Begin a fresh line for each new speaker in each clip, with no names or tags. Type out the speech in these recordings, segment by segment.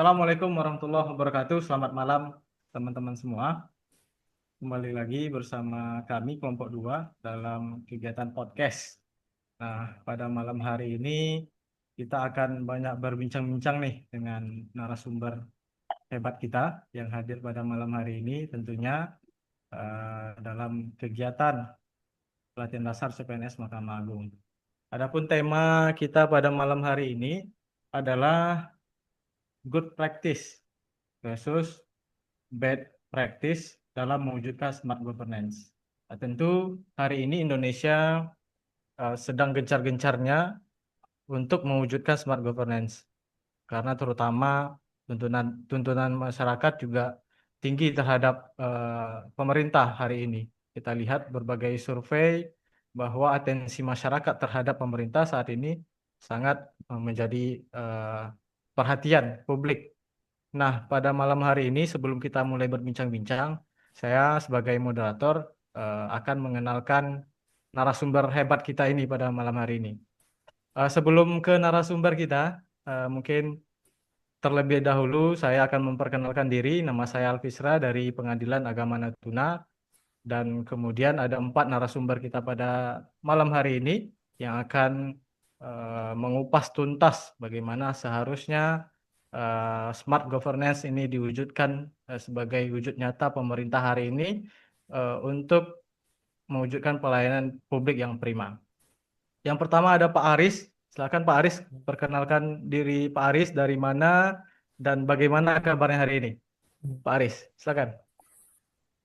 Assalamualaikum warahmatullahi wabarakatuh. Selamat malam teman-teman semua. Kembali lagi bersama kami kelompok 2 dalam kegiatan podcast. Nah, pada malam hari ini kita akan banyak berbincang-bincang nih dengan narasumber hebat kita yang hadir pada malam hari ini tentunya dalam kegiatan pelatihan dasar CPNS Mahkamah Agung. Adapun tema kita pada malam hari ini adalah good practice versus bad practice dalam mewujudkan smart governance. Nah, tentu hari ini Indonesia sedang gencar-gencarnya untuk mewujudkan smart governance karena terutama tuntunan masyarakat juga tinggi terhadap pemerintah hari ini. Kita lihat berbagai survei bahwa atensi masyarakat terhadap pemerintah saat ini sangat menjadi perhatian publik. Nah, pada malam hari ini sebelum kita mulai berbincang-bincang, saya sebagai moderator akan mengenalkan narasumber hebat kita ini pada malam hari ini. Sebelum ke narasumber kita, mungkin terlebih dahulu saya akan memperkenalkan diri. Nama saya Alfisra dari Pengadilan Agama Natuna, dan kemudian ada 4 narasumber kita pada malam hari ini yang akan mengupas tuntas bagaimana seharusnya smart governance ini diwujudkan sebagai wujud nyata pemerintah hari ini untuk mewujudkan pelayanan publik yang prima. Yang pertama ada Pak Aris. Silakan Pak Aris, perkenalkan diri Pak Aris, dari mana dan bagaimana kabarnya hari ini. Pak Aris, silakan.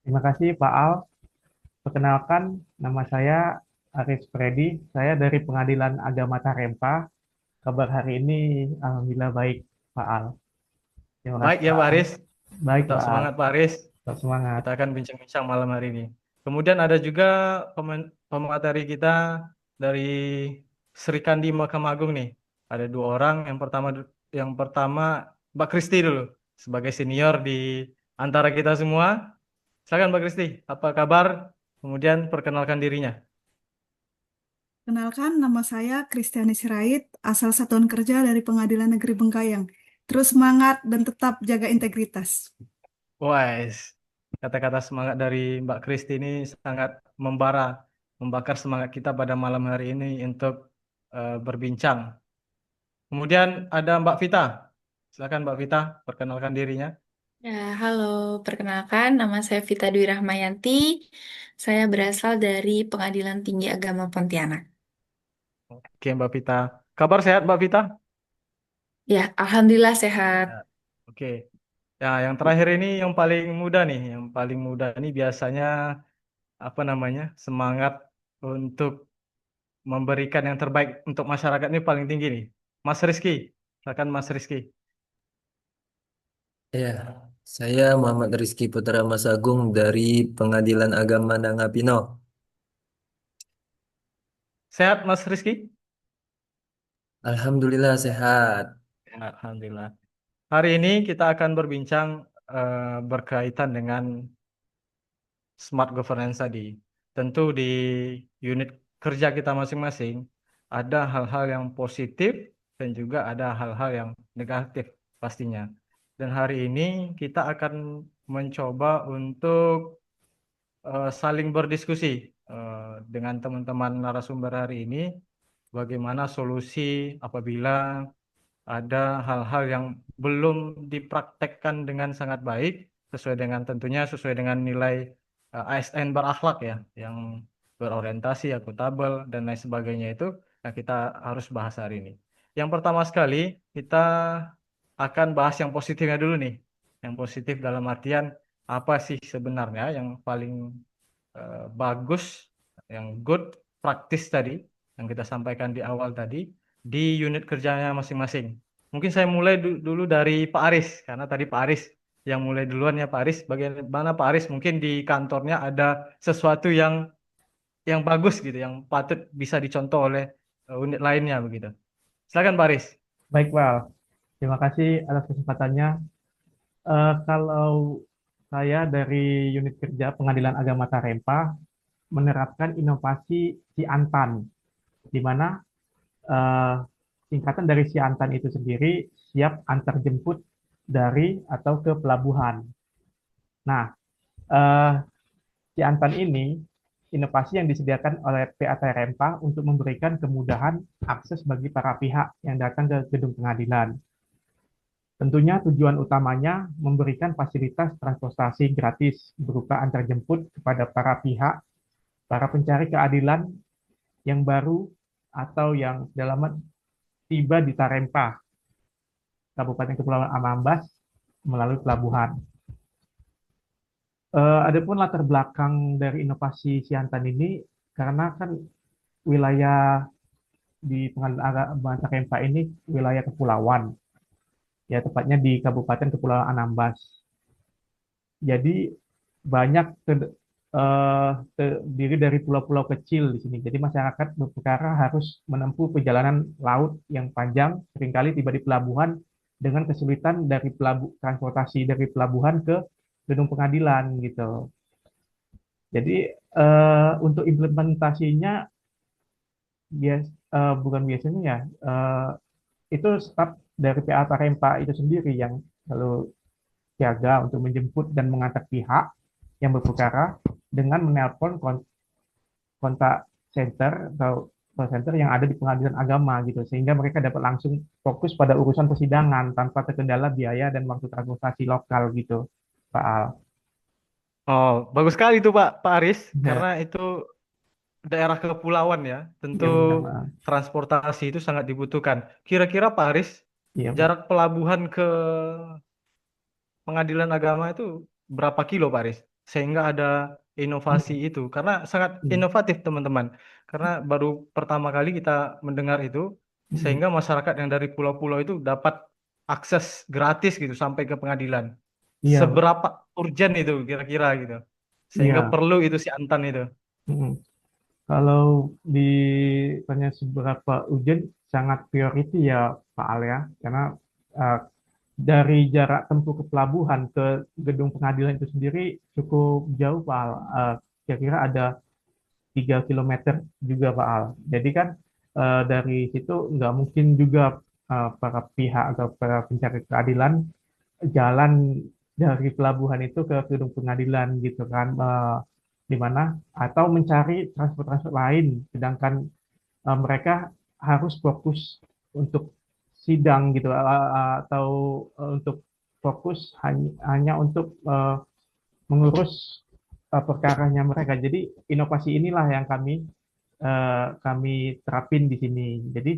Terima kasih Pak Al. Perkenalkan, nama saya Aris Freddy. Saya dari Pengadilan Agama Tarempa. Kabar hari ini alhamdulillah baik, Pak Al. Terima
Baik
kasih
ya
Pak
Pak
Al.
Aris,
Baik
tetap
Pak Al.
semangat Pak Aris.
Tetap semangat.
Kita akan bincang-bincang malam hari ini. Kemudian ada juga pemateri kita dari Sri Kandi Mahkamah Agung nih. Ada 2 orang. Yang pertama Mbak Kristi dulu sebagai senior di antara kita semua. Silakan Mbak Kristi, apa kabar? Kemudian perkenalkan dirinya.
Kenalkan, nama saya Kristiani Sirait, asal satuan kerja dari Pengadilan Negeri Bengkayang. Terus semangat dan tetap jaga integritas.
Wise, kata-kata semangat dari Mbak Kristi ini sangat membakar semangat kita pada malam hari ini untuk berbincang. Kemudian ada Mbak Vita. Silakan Mbak Vita, perkenalkan dirinya.
Ya, halo, perkenalkan nama saya Vita Dwi Rahmayanti. Saya berasal dari Pengadilan Tinggi Agama Pontianak.
Oke Mbak Vita. Kabar sehat Mbak Vita?
Ya, alhamdulillah sehat.
Ya. Oke. Ya, yang terakhir ini yang paling muda nih. Yang paling muda ini biasanya apa namanya? Semangat untuk memberikan yang terbaik untuk masyarakat ini paling tinggi nih. Mas Rizky. Silakan Mas Rizky.
Ya, saya Muhammad Rizky Putra Mas Agung dari Pengadilan Agama Nangapino.
Sehat Mas Rizky?
Alhamdulillah sehat.
Alhamdulillah. Hari ini kita akan berbincang berkaitan dengan smart governance tadi. Tentu di unit kerja kita masing-masing ada hal-hal yang positif dan juga ada hal-hal yang negatif pastinya. Dan hari ini kita akan mencoba untuk saling berdiskusi dengan teman-teman narasumber hari ini bagaimana solusi apabila ada hal-hal yang belum dipraktekkan dengan sangat baik sesuai dengan nilai ASN berakhlak ya, yang berorientasi, akuntabel dan lain sebagainya itu. Nah, kita harus bahas hari ini. Yang pertama sekali kita akan bahas yang positifnya dulu nih. Yang positif dalam artian apa sih sebenarnya yang paling bagus, yang good practice tadi yang kita sampaikan di awal tadi di unit kerjanya masing-masing. Mungkin saya mulai dulu dari Pak Aris, karena tadi Pak Aris yang mulai duluan ya Pak Aris. Bagaimana Pak Aris mungkin di kantornya ada sesuatu yang bagus gitu, yang patut bisa dicontoh oleh unit lainnya begitu. Silakan Pak Aris.
Baik Pak Al. Terima kasih atas kesempatannya. Kalau saya dari unit kerja Pengadilan Agama Tarempa menerapkan inovasi Siantan, di mana eh, singkatan dari Siantan itu sendiri siap antar jemput dari atau ke pelabuhan. Nah, eh, Ciantan ini inovasi yang disediakan oleh PAT Rempah untuk memberikan kemudahan akses bagi para pihak yang datang ke gedung pengadilan. Tentunya tujuan utamanya memberikan fasilitas transportasi gratis berupa antar jemput kepada para pihak, para pencari keadilan yang baru atau yang dalam tiba di Tarempa, Kabupaten Kepulauan Anambas melalui pelabuhan. Adapun latar belakang dari inovasi Siantan ini, karena kan wilayah di Pengadilan Agama Tarempa ini wilayah kepulauan, ya tepatnya di Kabupaten Kepulauan Anambas. Jadi banyak terdiri dari pulau-pulau kecil di sini. Jadi masyarakat berperkara harus menempuh perjalanan laut yang panjang, seringkali tiba di pelabuhan dengan kesulitan dari transportasi dari pelabuhan ke gedung pengadilan gitu. Jadi untuk implementasinya bukan biasanya ya, itu staf dari PA Tarempa itu sendiri yang selalu siaga untuk menjemput dan mengantar pihak yang berperkara dengan menelpon kontak center atau call center yang ada di pengadilan agama gitu, sehingga mereka dapat langsung fokus pada urusan persidangan tanpa terkendala biaya dan waktu transportasi lokal gitu, Pak Al.
Oh, bagus sekali tuh Pak Aris, karena
Ya,
itu daerah kepulauan ya, tentu
iya benar, Pak.
transportasi itu sangat dibutuhkan. Kira-kira Pak Aris,
Iya, Pak.
jarak pelabuhan ke pengadilan agama itu berapa kilo Pak Aris? Sehingga ada inovasi
Hmm,
itu, karena sangat
hmm,
inovatif teman-teman. Karena baru pertama kali kita mendengar itu,
hmm.
sehingga masyarakat yang dari pulau-pulau itu dapat akses gratis gitu sampai ke pengadilan.
Iya, Pak.
Seberapa urgent itu kira-kira gitu, sehingga
Iya.
perlu itu si Antan itu.
Hmm. Kalau ditanya seberapa urgent, sangat priority ya Pak Al ya, karena eh, dari jarak tempuh ke pelabuhan ke gedung pengadilan itu sendiri cukup jauh Pak Al. Kira-kira ada 3 kilometer juga Pak Al. Jadi kan dari situ nggak mungkin juga para pihak atau para pencari keadilan jalan dari pelabuhan itu ke gedung pengadilan gitu kan, di mana atau mencari transport-transport lain, sedangkan mereka harus fokus untuk sidang gitu, atau untuk fokus hanya untuk mengurus perkaranya mereka. Jadi inovasi inilah yang kami terapin di sini. Jadi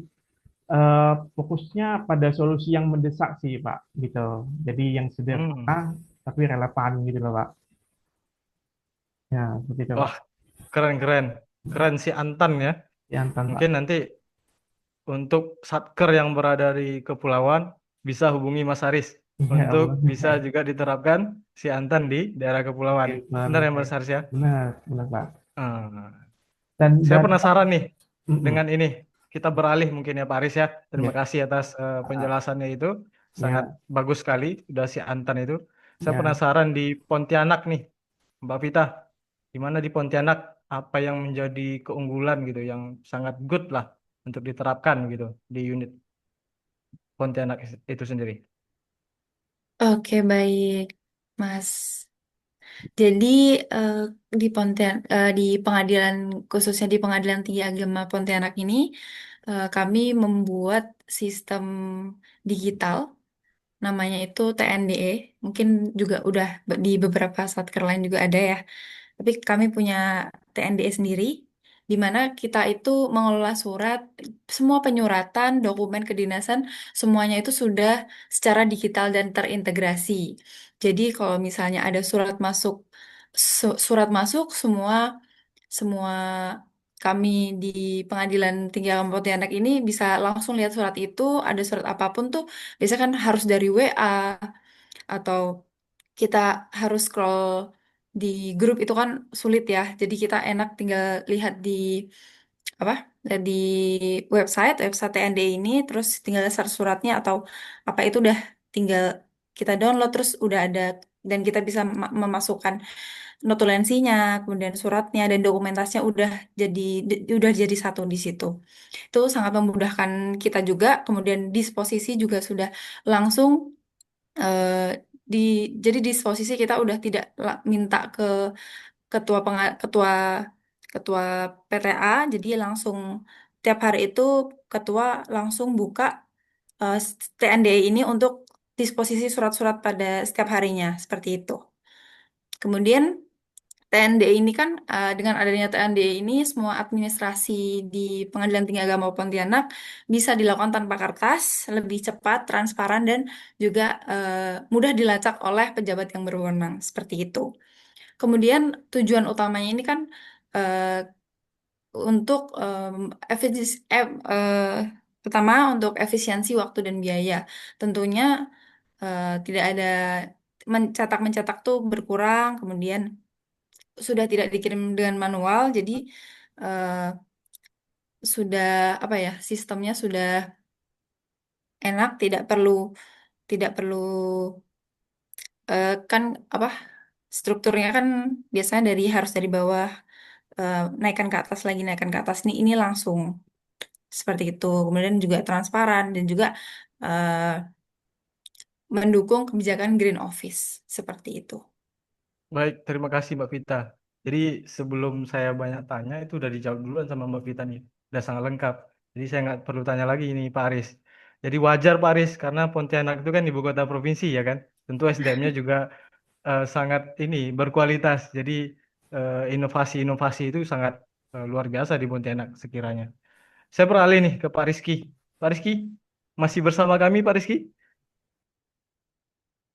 fokusnya pada solusi yang mendesak sih Pak, gitu. Jadi yang
Hmm.
sederhana tapi relevan gitu loh Pak. Ya, seperti itu Pak.
Wah, keren-keren. Keren si Antan ya.
Yang Pak.
Mungkin nanti untuk satker yang berada di kepulauan bisa hubungi Mas Haris
Iya,
untuk bisa
boleh.
juga diterapkan si Antan di daerah kepulauan. Benar ya
Boleh.
Mas Haris ya?
Benar, benar Pak.
Ah, saya
Dan Pak,
penasaran nih
mm-mm.
dengan ini. Kita beralih mungkin ya Pak Haris ya. Terima
Ya,
kasih atas penjelasannya itu. Sangat
ya,
bagus sekali udah si Antan itu. Saya
ya.
penasaran di Pontianak nih, Mbak Vita. Gimana di Pontianak apa yang menjadi keunggulan gitu yang sangat good lah untuk diterapkan gitu di unit Pontianak itu sendiri.
Oke, baik, Mas. Jadi eh, di pengadilan khususnya di Pengadilan Tinggi Agama Pontianak ini kami membuat sistem digital namanya itu TNDE. Mungkin juga udah di beberapa satker lain juga ada ya. Tapi kami punya TNDE sendiri, di mana kita itu mengelola surat, semua penyuratan, dokumen kedinasan, semuanya itu sudah secara digital dan terintegrasi. Jadi kalau misalnya ada surat masuk semua semua kami di Pengadilan Tinggi Agama Pontianak ini bisa langsung lihat surat itu, ada surat apapun tuh, biasanya kan harus dari WA atau kita harus scroll di grup itu kan sulit ya. Jadi kita enak tinggal lihat di apa di website TND ini terus tinggal search suratnya atau apa itu udah tinggal kita download terus udah ada dan kita bisa memasukkan notulensinya, kemudian suratnya dan dokumentasinya udah jadi satu di situ. Itu sangat memudahkan kita juga. Kemudian disposisi juga sudah langsung eh, di jadi di posisi kita udah tidak minta ke ketua ketua PTA, jadi langsung tiap hari itu ketua langsung buka TNDI ini untuk disposisi surat-surat pada setiap harinya seperti itu. Kemudian TNDI ini kan dengan adanya TNDI ini semua administrasi di Pengadilan Tinggi Agama Pontianak bisa dilakukan tanpa kertas, lebih cepat, transparan dan juga mudah dilacak oleh pejabat yang berwenang seperti itu. Kemudian tujuan utamanya ini kan eh, untuk pertama untuk efisiensi waktu dan biaya. Tentunya tidak ada mencetak tuh berkurang, kemudian sudah tidak dikirim dengan manual, jadi eh, sudah apa ya sistemnya sudah enak, tidak perlu kan apa strukturnya kan biasanya harus dari bawah naikkan ke atas lagi naikkan ke atas nih ini langsung seperti itu. Kemudian juga transparan dan juga eh, mendukung kebijakan Green Office seperti itu.
Baik, terima kasih Mbak Vita. Jadi sebelum saya banyak tanya, itu udah dijawab duluan sama Mbak Vita nih. Udah sangat lengkap. Jadi saya nggak perlu tanya lagi ini Pak Aris. Jadi wajar Pak Aris, karena Pontianak itu kan ibu kota provinsi ya kan. Tentu SDM-nya juga sangat ini berkualitas. Jadi inovasi-inovasi itu sangat luar biasa di Pontianak sekiranya. Saya beralih nih ke Pak Rizky. Pak Rizky, masih bersama kami Pak Rizky?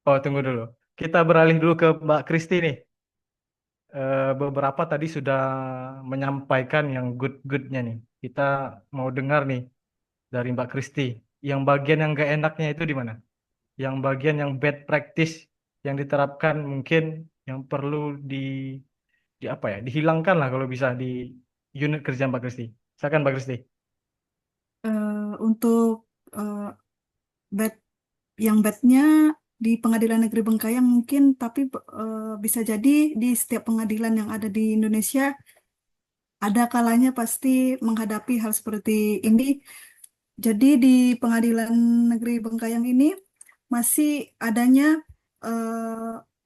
Oh, tunggu dulu. Kita beralih dulu ke Mbak Kristi nih. Beberapa tadi sudah menyampaikan yang good-goodnya nih. Kita mau dengar nih dari Mbak Kristi. Yang bagian yang gak enaknya itu di mana? Yang bagian yang bad practice yang diterapkan mungkin yang perlu di apa ya? Dihilangkan lah kalau bisa di unit kerja Mbak Kristi. Silakan Mbak Kristi.
Untuk eh, bad yang badnya di Pengadilan Negeri Bengkayang mungkin, tapi bisa jadi di setiap pengadilan yang ada di Indonesia ada kalanya pasti menghadapi hal seperti ini. Jadi di Pengadilan Negeri Bengkayang ini masih adanya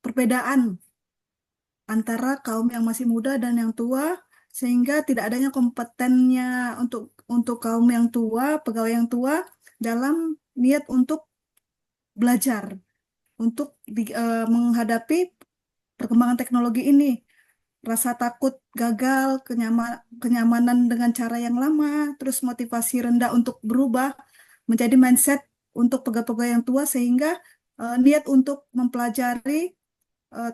perbedaan antara kaum yang masih muda dan yang tua, sehingga tidak adanya kompetennya untuk kaum yang tua, pegawai yang tua dalam niat untuk belajar, untuk menghadapi perkembangan teknologi ini. Rasa takut gagal, kenyamanan dengan cara yang lama, terus motivasi rendah untuk berubah menjadi mindset untuk pegawai-pegawai yang tua, sehingga niat untuk mempelajari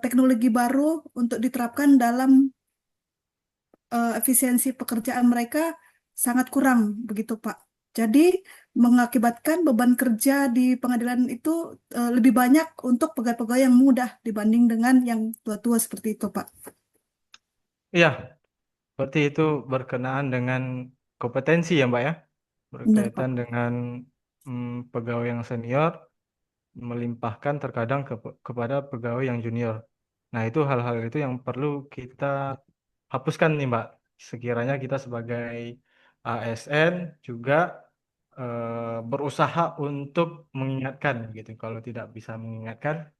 teknologi baru untuk diterapkan dalam efisiensi pekerjaan mereka sangat kurang, begitu Pak. Jadi mengakibatkan beban kerja di pengadilan itu lebih banyak untuk pegawai-pegawai yang muda dibanding dengan yang tua-tua seperti itu, Pak.
Iya, berarti itu berkenaan dengan kompetensi ya Mbak ya?
Benar, Pak.
Berkaitan dengan pegawai yang senior melimpahkan terkadang kepada pegawai yang junior. Nah, itu hal-hal itu yang perlu kita hapuskan nih, Mbak. Sekiranya kita sebagai ASN juga berusaha untuk mengingatkan gitu. Kalau tidak bisa mengingatkan,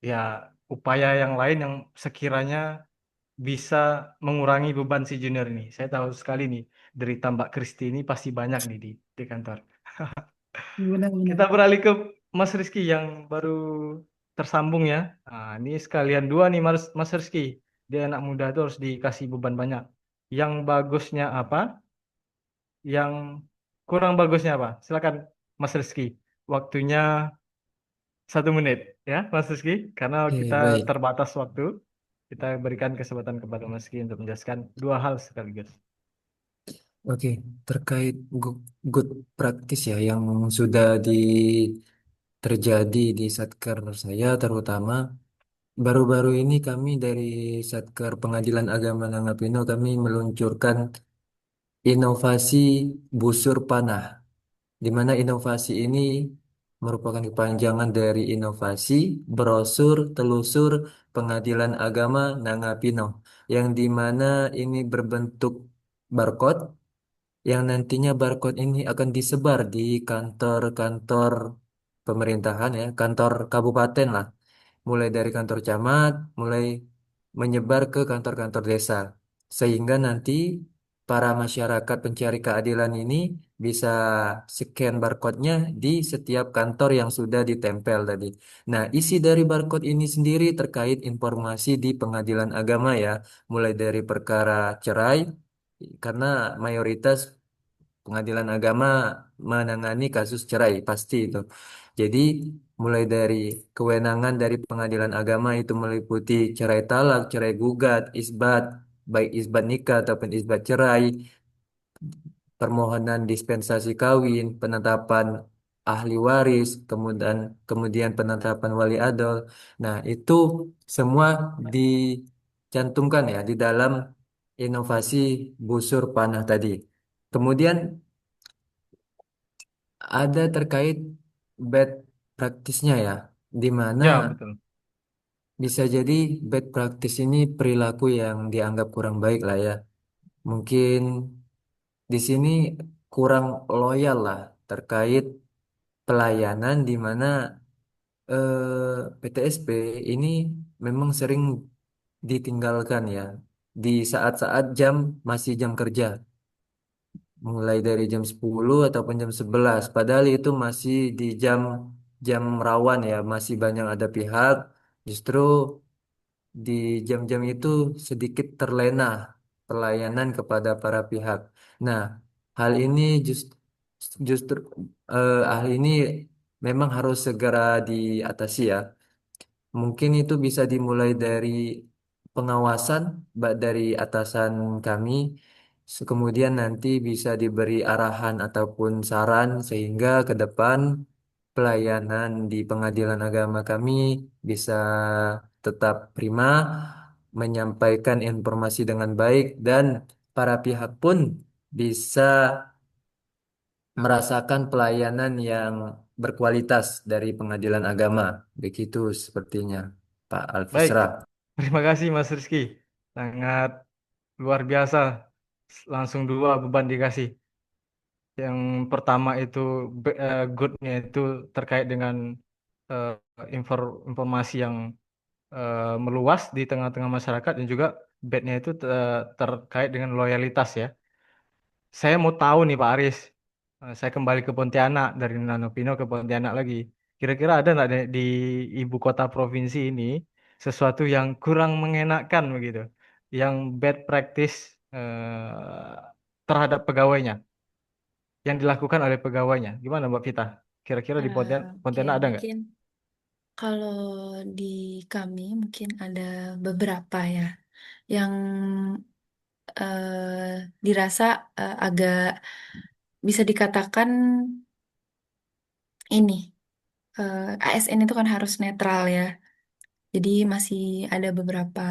ya upaya yang lain yang sekiranya bisa mengurangi beban si junior ini. Saya tahu sekali nih, derita Mbak Kristi ini pasti banyak nih di kantor.
Benar-benar.
Kita beralih ke Mas Rizky yang baru tersambung ya. Nah, ini sekalian dua nih Mas Rizky. Dia anak muda itu harus dikasih beban banyak. Yang bagusnya apa? Yang kurang bagusnya apa? Silakan Mas Rizky. Waktunya 1 menit ya Mas Rizky. Karena
Oke,
kita
baik.
terbatas waktu. Kita berikan kesempatan kepada Mas Rizky untuk menjelaskan dua hal sekaligus.
Oke, terkait good practice ya yang sudah terjadi di Satker saya terutama baru-baru ini kami dari Satker Pengadilan Agama Nangapino kami meluncurkan inovasi busur panah, di mana inovasi ini merupakan kepanjangan dari inovasi brosur telusur Pengadilan Agama Nangapino, yang di mana ini berbentuk barcode, yang nantinya barcode ini akan disebar di kantor-kantor pemerintahan ya, kantor kabupaten lah, mulai dari kantor camat, mulai menyebar ke kantor-kantor desa, sehingga nanti para masyarakat pencari keadilan ini bisa scan barcode-nya di setiap kantor yang sudah ditempel tadi. Nah, isi dari barcode ini sendiri terkait informasi di pengadilan agama ya, mulai dari perkara cerai, karena mayoritas pengadilan agama menangani kasus cerai, pasti itu. Jadi, mulai dari kewenangan dari pengadilan agama itu meliputi cerai talak, cerai gugat, isbat, baik isbat nikah ataupun isbat cerai, permohonan dispensasi kawin, penetapan ahli waris, kemudian kemudian penetapan wali adol. Nah, itu semua dicantumkan ya di dalam inovasi busur panah tadi. Kemudian ada terkait bad practice-nya ya, di mana
Ya, betul.
bisa jadi bad practice ini perilaku yang dianggap kurang baik lah ya. Mungkin di sini kurang loyal lah terkait pelayanan di mana PTSP ini memang sering ditinggalkan ya di saat-saat masih jam kerja, mulai dari jam 10 ataupun jam 11, padahal itu masih di jam jam rawan ya, masih banyak ada pihak, justru di jam-jam itu sedikit terlena pelayanan kepada para pihak. Nah, hal ini justru hal ini memang harus segera diatasi ya. Mungkin itu bisa dimulai dari pengawasan dari atasan kami, kemudian nanti bisa diberi arahan ataupun saran sehingga ke depan pelayanan di pengadilan agama kami bisa tetap prima, menyampaikan informasi dengan baik, dan para pihak pun bisa merasakan pelayanan yang berkualitas dari pengadilan agama. Begitu sepertinya, Pak
Baik,
Alfisra.
terima kasih Mas Rizky. Sangat luar biasa. Langsung dua beban dikasih. Yang pertama itu good-nya itu terkait dengan eh, informasi yang meluas di tengah-tengah masyarakat, dan juga bad-nya itu terkait dengan loyalitas ya. Saya mau tahu nih Pak Aris, saya kembali ke Pontianak, dari Nanopino ke Pontianak lagi. Kira-kira ada nggak di ibu kota provinsi ini sesuatu yang kurang mengenakan begitu, yang bad practice terhadap pegawainya, yang dilakukan oleh pegawainya? Gimana Mbak Vita? Kira-kira di
Oke,
Pontianak ada nggak?
mungkin kalau di kami mungkin ada beberapa ya yang dirasa agak bisa dikatakan ini ASN itu kan harus netral ya. Jadi masih ada beberapa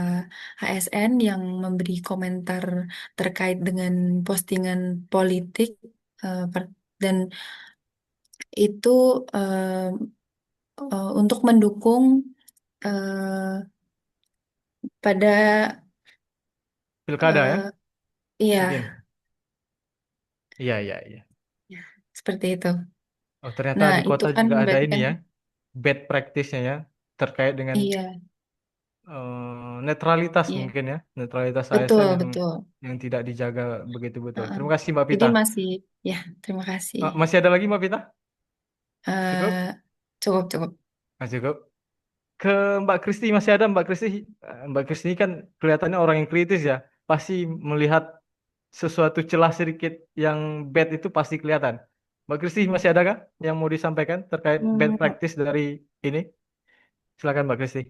ASN yang memberi komentar terkait dengan postingan politik dan itu untuk mendukung eh, pada
Pilkada ya,
eh, iya
mungkin. Iya, iya, iya.
ya, seperti itu.
Oh, ternyata
Nah
di
itu
kota
kan
juga ada
berarti
ini
kan
ya, bad practice-nya ya, terkait dengan
iya
netralitas
iya
mungkin ya, netralitas
betul
ASN
betul.
yang tidak dijaga begitu betul.
Heeh.
Terima kasih Mbak
Jadi
Vita.
masih ya terima kasih.
Masih ada lagi Mbak Vita? Cukup?
eh cukup cukup.
Cukup. Ke Mbak Kristi masih ada Mbak Kristi? Mbak Kristi ini kan kelihatannya orang yang kritis ya. Pasti melihat sesuatu celah sedikit yang bad itu pasti kelihatan. Mbak Kristi masih ada kah yang mau disampaikan terkait bad
Hmm,
practice dari ini? Silakan Mbak Kristi.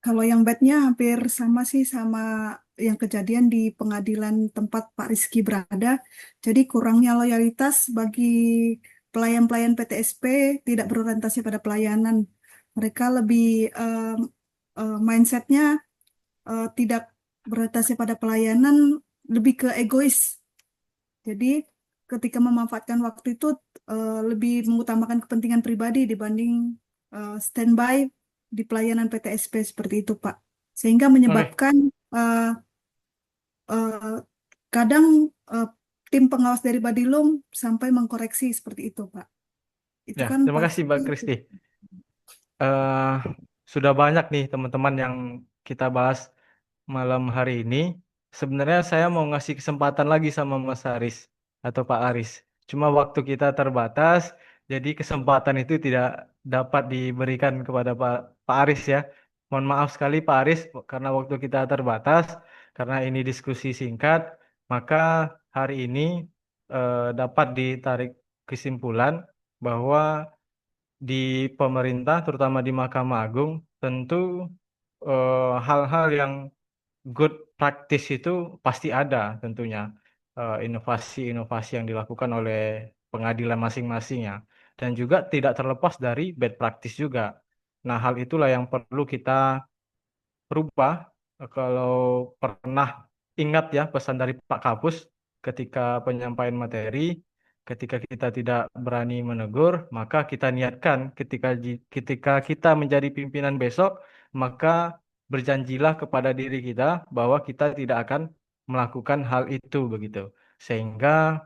Kalau yang bednya hampir sama sih sama yang kejadian di pengadilan tempat Pak Rizky berada. Jadi kurangnya loyalitas bagi pelayan-pelayan PTSP, tidak berorientasi pada pelayanan. Mereka lebih mindsetnya tidak berorientasi pada pelayanan, lebih ke egois. Jadi ketika memanfaatkan waktu itu lebih mengutamakan kepentingan pribadi dibanding standby di pelayanan PTSP seperti itu, Pak. Sehingga
Oke,
menyebabkan eh, eh, kadang eh, tim pengawas dari Badilung sampai mengkoreksi seperti itu, Pak. Itu
Ya,
kan
terima kasih
pasti.
Mbak Kristi. eh Sudah banyak nih teman-teman yang kita bahas malam hari ini. Sebenarnya saya mau ngasih kesempatan lagi sama Mas Haris atau Pak Aris. Cuma waktu kita terbatas, jadi kesempatan itu tidak dapat diberikan kepada Pak Aris ya. Mohon maaf sekali Pak Aris, karena waktu kita terbatas, karena ini diskusi singkat, maka hari ini dapat ditarik kesimpulan bahwa di pemerintah, terutama di Mahkamah Agung, tentu hal-hal yang good practice itu pasti ada tentunya. Inovasi-inovasi yang dilakukan oleh pengadilan masing-masing ya. Dan juga tidak terlepas dari bad practice juga. Nah, hal itulah yang perlu kita rubah. Kalau pernah ingat ya pesan dari Pak Kapus ketika penyampaian materi, ketika kita tidak berani menegur, maka kita niatkan ketika kita menjadi pimpinan besok, maka berjanjilah kepada diri kita bahwa kita tidak akan melakukan hal itu begitu. Sehingga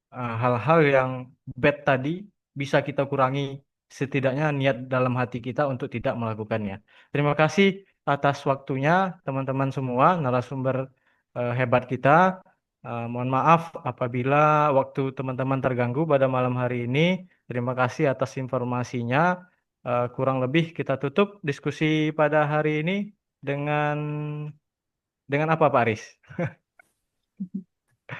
hal-hal yang bad tadi bisa kita kurangi, setidaknya niat dalam hati kita untuk tidak melakukannya. Terima kasih atas waktunya teman-teman semua, narasumber hebat kita. Mohon maaf apabila waktu teman-teman terganggu pada malam hari ini. Terima kasih atas informasinya. Kurang lebih kita tutup diskusi pada hari ini dengan apa Pak Aris?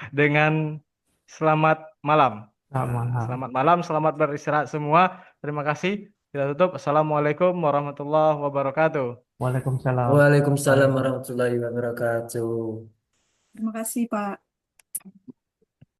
Dengan selamat malam.
Selamat
Nah,
malam.
selamat malam, selamat beristirahat semua. Terima kasih. Kita tutup. Assalamualaikum warahmatullahi wabarakatuh.
Waalaikumsalam.
Waalaikumsalam
Baik.
warahmatullahi wabarakatuh.
Terima kasih, Pak.